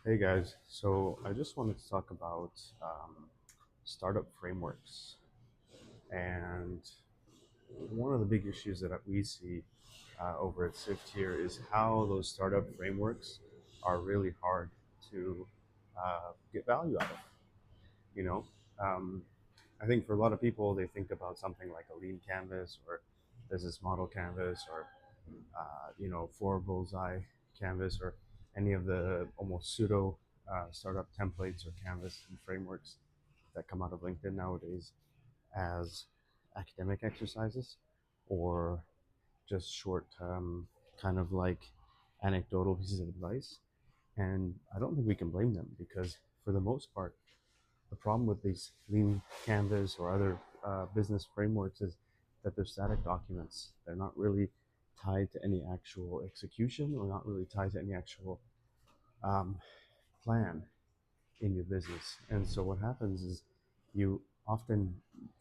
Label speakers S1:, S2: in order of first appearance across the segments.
S1: Hey guys, so I just wanted to talk about startup frameworks. And one of the big issues that we see over at Sift here is how those startup frameworks are really hard to get value out of. You know, um, I think for a lot of people, they think about something like a lean canvas or business model canvas or four bullseye canvas or any of the almost pseudo startup templates or canvas and frameworks that come out of LinkedIn nowadays as academic exercises or just short kind of like anecdotal pieces of advice. And I don't think we can blame them because for the most part, the problem with these lean canvas or other business frameworks is that they're static documents. They're not really tied to any actual execution or not really tied to any actual um, plan in your business. And so what happens is you often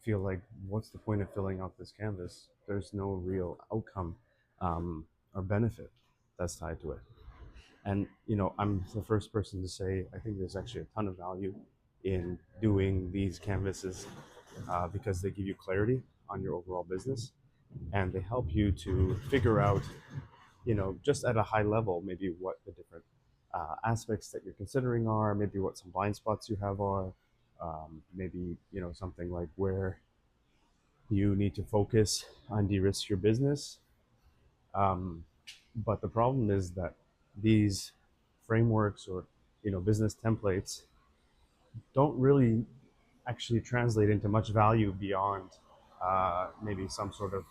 S1: feel like, what's the point of filling out this canvas? There's no real outcome or benefit that's tied to it. And I'm the first person to say I think there's actually a ton of value in doing these canvases because they give you clarity on your overall business and they help you to figure out, just at a high level, maybe what the different aspects that you're considering are, maybe what some blind spots you have are, maybe something like where you need to focus on de-risk your business. Um, but the problem is that these frameworks or business templates don't really actually translate into much value beyond maybe some sort of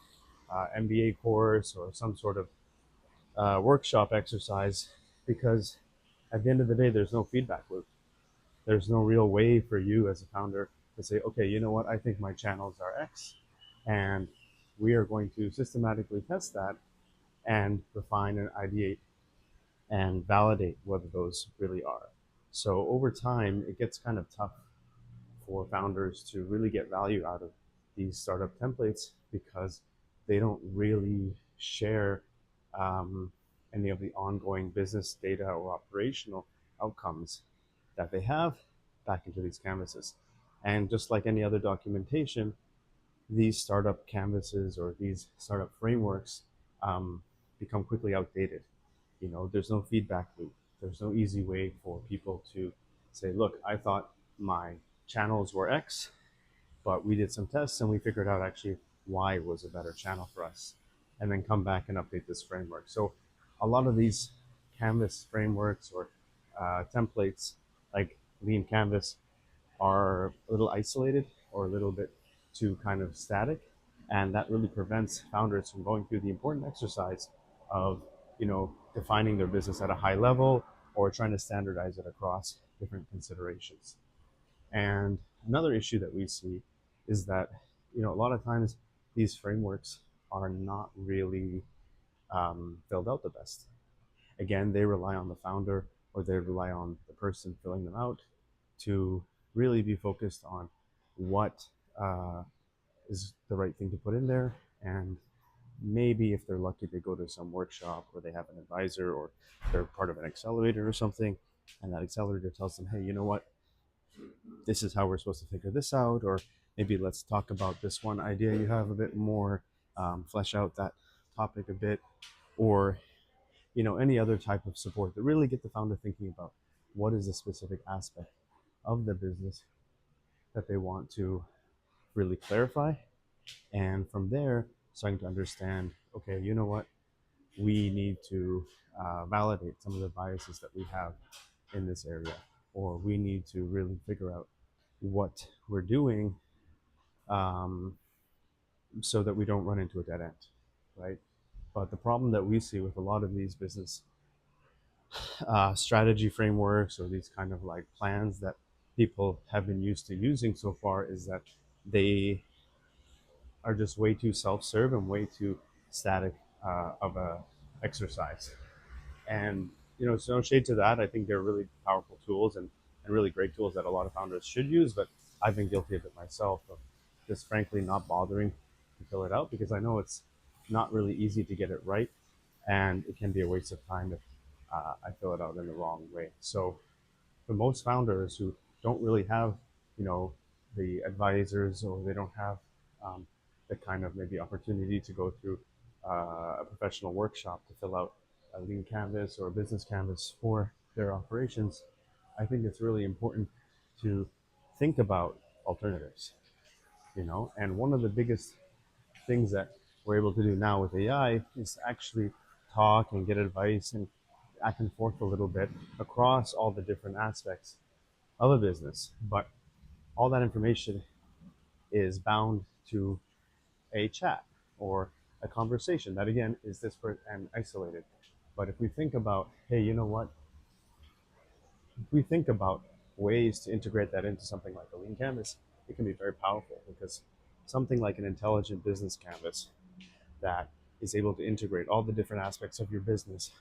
S1: MBA course or some sort of workshop exercise, because at the end of the day, there's no feedback loop. There's no real way for you as a founder to say, okay, you know what, I think my channels are X, and we are going to systematically test that and refine and ideate and validate whether those really are. So over time, it gets kind of tough for founders to really get value out of these startup templates because they don't really share um, any of the ongoing business data or operational outcomes that they have back into these canvases. And just like any other documentation, these startup canvases or these startup frameworks become quickly outdated. There's no feedback loop. There's no easy way for people to say, look, I thought my channels were X, but we did some tests and we figured out actually Y was a better channel for us, and then come back and update this framework. So a lot of these canvas frameworks or templates like lean canvas are a little isolated or a little bit too kind of static, and that really prevents founders from going through the important exercise of defining their business at a high level or trying to standardize it across different considerations. And another issue that we see is that a lot of times these frameworks are not really filled out the best. Again, they rely on the founder or they rely on the person filling them out to really be focused on what uh, is the right thing to put in there. And maybe if they're lucky, they go to some workshop or they have an advisor or they're part of an accelerator or something. And that accelerator tells them, hey, you know what? This is how we're supposed to figure this out. Or maybe let's talk about this one idea you have a bit more, flesh out that topic a bit. Or any other type of support that really get the founder thinking about what is the specific aspect of the business that they want to really clarify, and from there starting to understand, okay, you know what, we need to validate some of the biases that we have in this area, or we need to really figure out what we're doing um, so that we don't run into a dead end, right? But the problem that we see with a lot of these business strategy frameworks or these kind of like plans that people have been used to using so far is that they are just way too self-serve and way too static of a exercise. And it's no shade to that. I think they're really powerful tools and really great tools that a lot of founders should use. But I've been guilty of it myself, of just frankly not bothering to fill it out because I know it's not really easy to get it right, and it can be a waste of time if I fill it out in the wrong way. So for most founders who don't really have, you know, the advisors, or they don't have um, the kind of maybe opportunity to go through a professional workshop to fill out a lean canvas or a business canvas for their operations, I think it's really important to think about alternatives, you know. And one of the biggest things that we're able to do now with AI is actually talk and get advice and back and forth a little bit across all the different aspects of a business. But all that information is bound to a chat or a conversation that, again, is disparate and isolated. But if we think about, hey, you know what? If we think about ways to integrate that into something like a lean canvas, it can be very powerful, because something like an intelligent business canvas that is able to integrate all the different aspects of your business,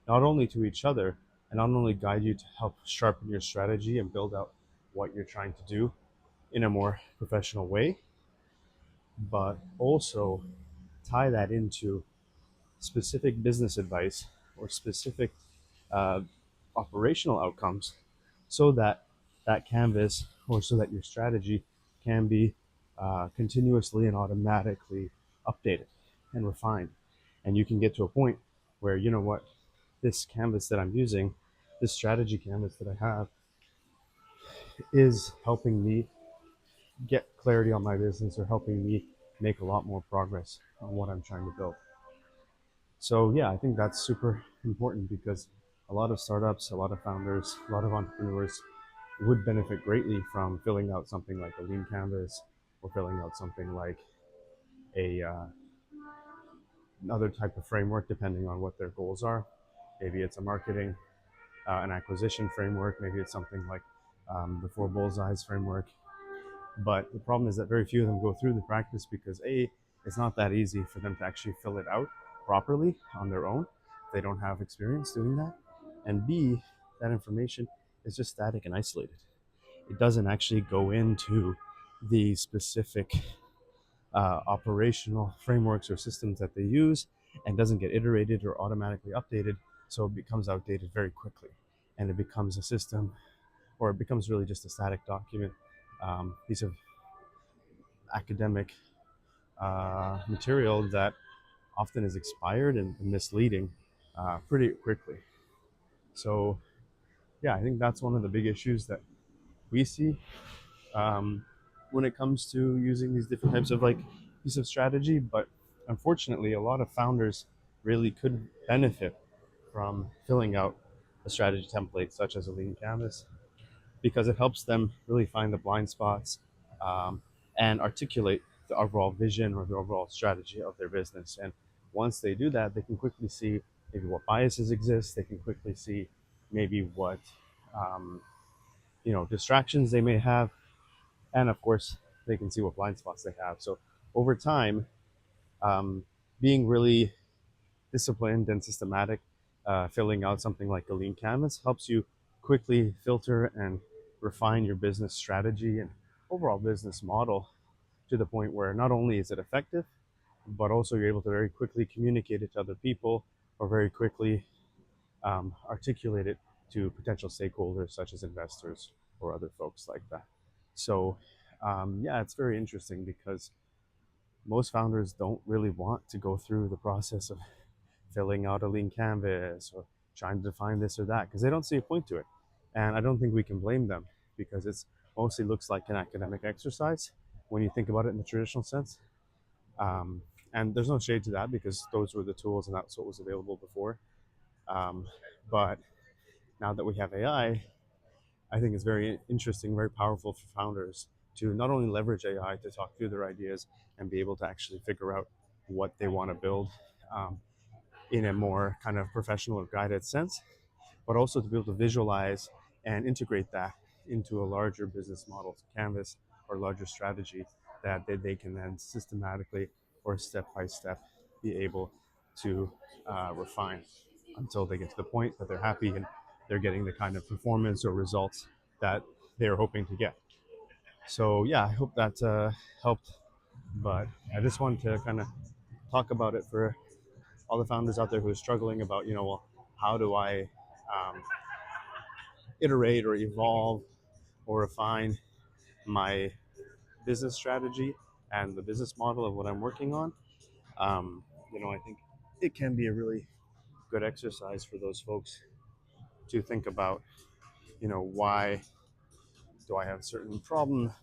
S1: not only to each other, and not only guide you to help sharpen your strategy and build out what you're trying to do in a more professional way, but also tie that into specific business advice or specific uh, operational outcomes, so that that canvas, or so that your strategy can be continuously and automatically updated and refined. And you can get to a point where, you know what, this canvas that I'm using, this strategy canvas that I have, is helping me get clarity on my business, or helping me make a lot more progress on what I'm trying to build. So yeah, I think that's super important, because a lot of startups, a lot of founders, a lot of entrepreneurs would benefit greatly from filling out something like a lean canvas, or filling out something like a another type of framework, depending on what their goals are. Maybe it's a marketing, an acquisition framework. Maybe it's something like the Four Bullseyes framework. But the problem is that very few of them go through the practice, because A, it's not that easy for them to actually fill it out properly on their own. They don't have experience doing that. And B, that information is just static and isolated. It doesn't actually go into the specific operational frameworks or systems that they use, and doesn't get iterated or automatically updated. So it becomes outdated very quickly, and it becomes a system, or it becomes really just a static document, piece of academic material that often is expired and misleading pretty quickly. So yeah, I think that's one of the big issues that we see um, when it comes to using these different types of like piece of strategy. But unfortunately, a lot of founders really could benefit from filling out a strategy template such as a lean canvas, because it helps them really find the blind spots, um, and articulate the overall vision or the overall strategy of their business. And once they do that, they can quickly see maybe what biases exist. They can quickly see maybe what um, distractions they may have, and of course, they can see what blind spots they have. So over time, being really disciplined and systematic, filling out something like a lean canvas helps you quickly filter and refine your business strategy and overall business model, to the point where not only is it effective, but also you're able to very quickly communicate it to other people, or very quickly articulate it to potential stakeholders such as investors or other folks like that. So yeah, it's very interesting, because most founders don't really want to go through the process of filling out a lean canvas or trying to define this or that, because they don't see a point to it. And I don't think we can blame them, because it's mostly looks like an academic exercise when you think about it in the traditional sense. Um, and there's no shade to that, because those were the tools and that's what was available before. Um, but now that we have AI, I think it's very interesting, very powerful for founders to not only leverage AI to talk through their ideas and be able to actually figure out what they want to build um, in a more kind of professional or guided sense, but also to be able to visualize and integrate that into a larger business model canvas or larger strategy that they can then systematically or step by step be able to refine until they get to the point that they're happy and they're getting the kind of performance or results that they're hoping to get. So yeah, I hope that helped. But I just wanted to kind of talk about it for all the founders out there who are struggling about, well, how do I um, iterate or evolve or refine my business strategy and the business model of what I'm working on. Um, I think it can be a really good exercise for those folks to think about, why do I have a certain problem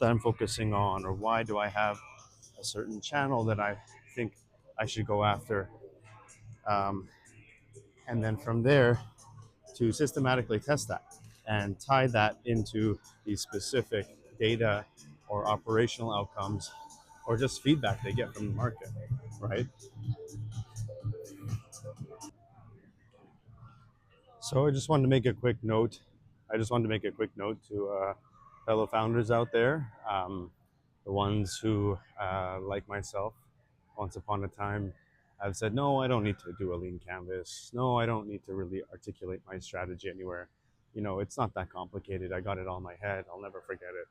S1: that I'm focusing on, or why do I have a certain channel that I think I should go after, um, and then from there to systematically test that and tie that into these specific data or operational outcomes or just feedback they get from the market, right? So I just wanted to make a quick note. I just wanted to make a quick note to fellow founders out there, the ones who, like myself, once upon a time, have said, no, I don't need to do a lean canvas. No, I don't need to really articulate my strategy anywhere. It's not that complicated. I got it all in my head. I'll never forget it.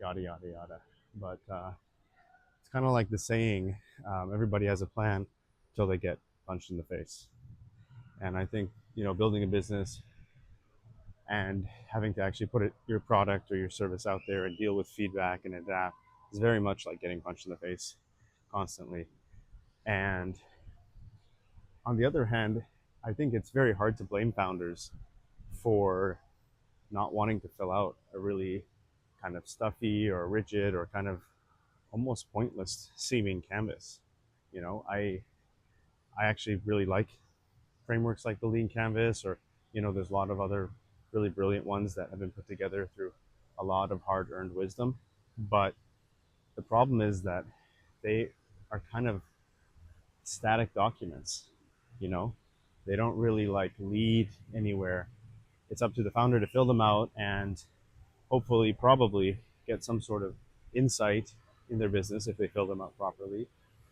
S1: Yada, yada, yada. But it's kind of like the saying, everybody has a plan until they get punched in the face. And I think, building a business and having to actually put your product or your service out there and deal with feedback and adapt is very much like getting punched in the face constantly. And on the other hand, I think it's very hard to blame founders for not wanting to fill out a really kind of stuffy or rigid or kind of almost pointless seeming canvas. I actually really like frameworks like the Lean Canvas, or there's a lot of other really brilliant ones that have been put together through a lot of hard-earned wisdom. But the problem is that they are kind of static documents. You know, they don't really like lead anywhere. It's up to the founder to fill them out and hopefully, probably get some sort of insight in their business if they fill them out properly,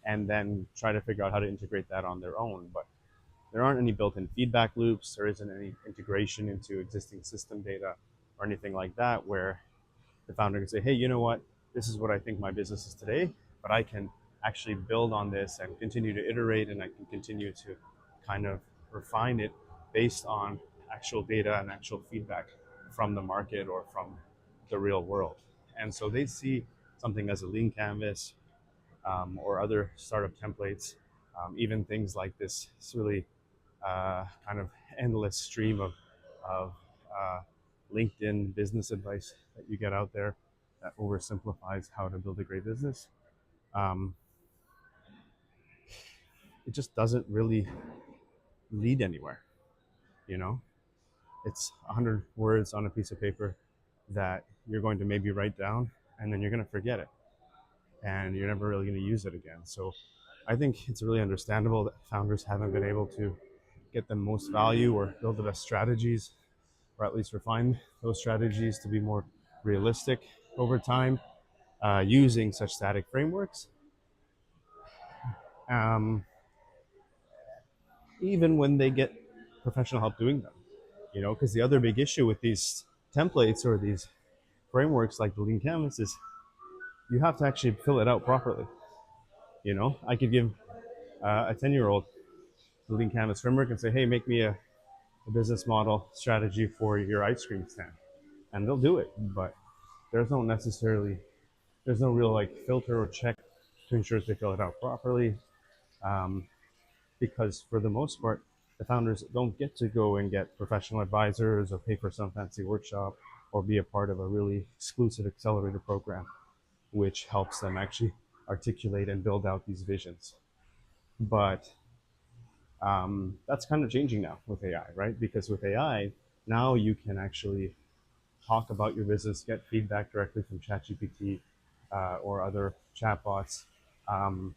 S1: and then try to figure out how to integrate that on their own. But there aren't any built-in feedback loops. There isn't any integration into existing system data or anything like that where the founder can say, hey, you know what? This is what I think my business is today, but I can actually build on this and continue to iterate, and I can continue to kind of refine it based on actual data and actual feedback from the market or from the real world. And so they see something as a lean canvas, or other startup templates, even things like this really kind of endless stream of uh, LinkedIn business advice that you get out there that oversimplifies how to build a great business. Um, it just doesn't really lead anywhere. You know, it's 100 words on a piece of paper that you're going to maybe write down, and then you're going to forget it, and you're never really going to use it again. So I think it's really understandable that founders haven't been able to get the most value or build the best strategies, or at least refine those strategies to be more realistic over time, using such static frameworks. Um, Even when they get professional help doing them, because the other big issue with these templates or these frameworks like the Lean Canvas is you have to actually fill it out properly. I could give a 10-year-old the Lean Canvas framework and say, hey, make me a business model strategy for your ice cream stand. And they'll do it, but there's no real like filter or check to ensure they fill it out properly. Um, because for the most part, the founders don't get to go and get professional advisors or pay for some fancy workshop or be a part of a really exclusive accelerator program, which helps them actually articulate and build out these visions. But that's kind of changing now with AI, right? Because with AI, now you can actually talk about your business, get feedback directly from ChatGPT or other chatbots, um,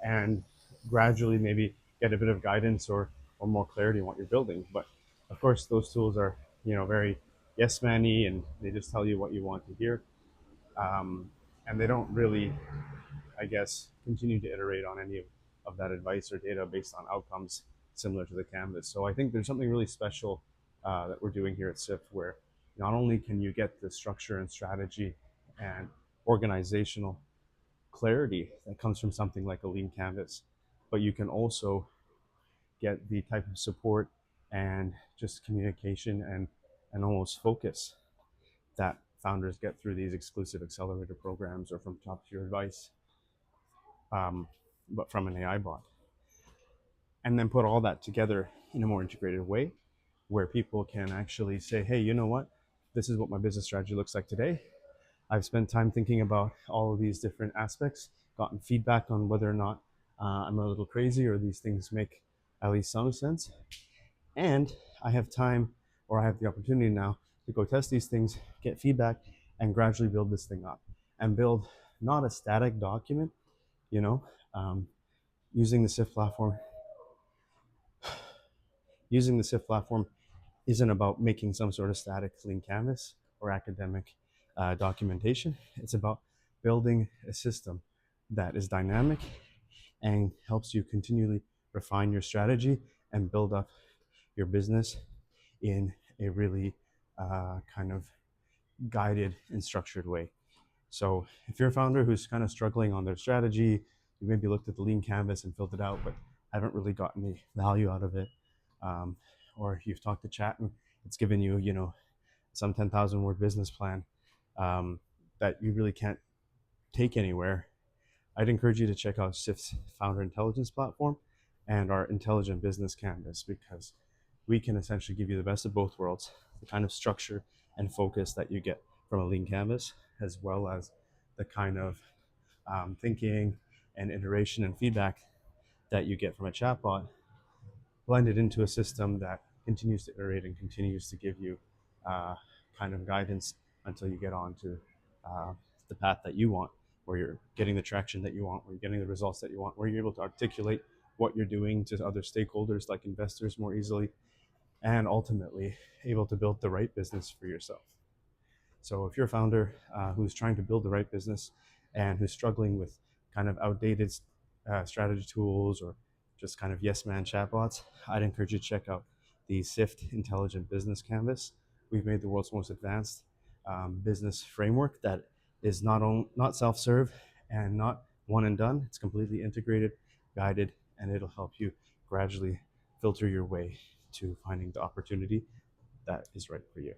S1: and gradually maybe get a bit of guidance or more clarity in what you're building. But of course, those tools are very yes man-y, and they just tell you what you want to hear, and they don't really, I guess, continue to iterate on any of that advice or data based on outcomes similar to the canvas. So I think there's something really special that we're doing here at SIFT, where not only can you get the structure and strategy and organizational clarity that comes from something like a lean canvas, but you can also get the type of support and just communication and almost focus that founders get through these exclusive accelerator programs or from top tier advice, but from an AI bot. And then put all that together in a more integrated way where people can actually say, hey, you know what? This is what my business strategy looks like today. I've spent time thinking about all of these different aspects, gotten feedback on whether or not I'm a little crazy or these things make at least some sense. And I have time, or I have the opportunity now to go test these things, get feedback, and gradually build this thing up and build not a static document, you know, um, using the SIF platform. Using the SIF platform isn't about making some sort of static clean canvas or academic documentation. It's about building a system that is dynamic and helps you continually refine your strategy and build up your business in a really kind of guided and structured way. So if you're a founder who's kind of struggling on their strategy, you maybe looked at the lean canvas and filled it out, but haven't really gotten the value out of it, um, or you've talked to chat and it's given you, you know, some 10,000 word business plan that you really can't take anywhere, I'd encourage you to check out SIF's Founder Intelligence platform and our Intelligent Business Canvas, because we can essentially give you the best of both worlds, the kind of structure and focus that you get from a lean canvas, as well as the kind of thinking and iteration and feedback that you get from a chatbot, blended into a system that continues to iterate and continues to give you kind of guidance until you get on to uh, the path that you want, where you're getting the traction that you want, where you're getting the results that you want, where you're able to articulate what you're doing to other stakeholders like investors more easily, and ultimately able to build the right business for yourself. So if you're a founder who's trying to build the right business and who's struggling with kind of outdated strategy tools or just kind of yes man chatbots, I'd encourage you to check out the SIFT Intelligent Business Canvas. We've made the world's most advanced business framework that is not self-serve and not one and done. It's completely integrated, guided, and it'll help you gradually filter your way to finding the opportunity that is right for you.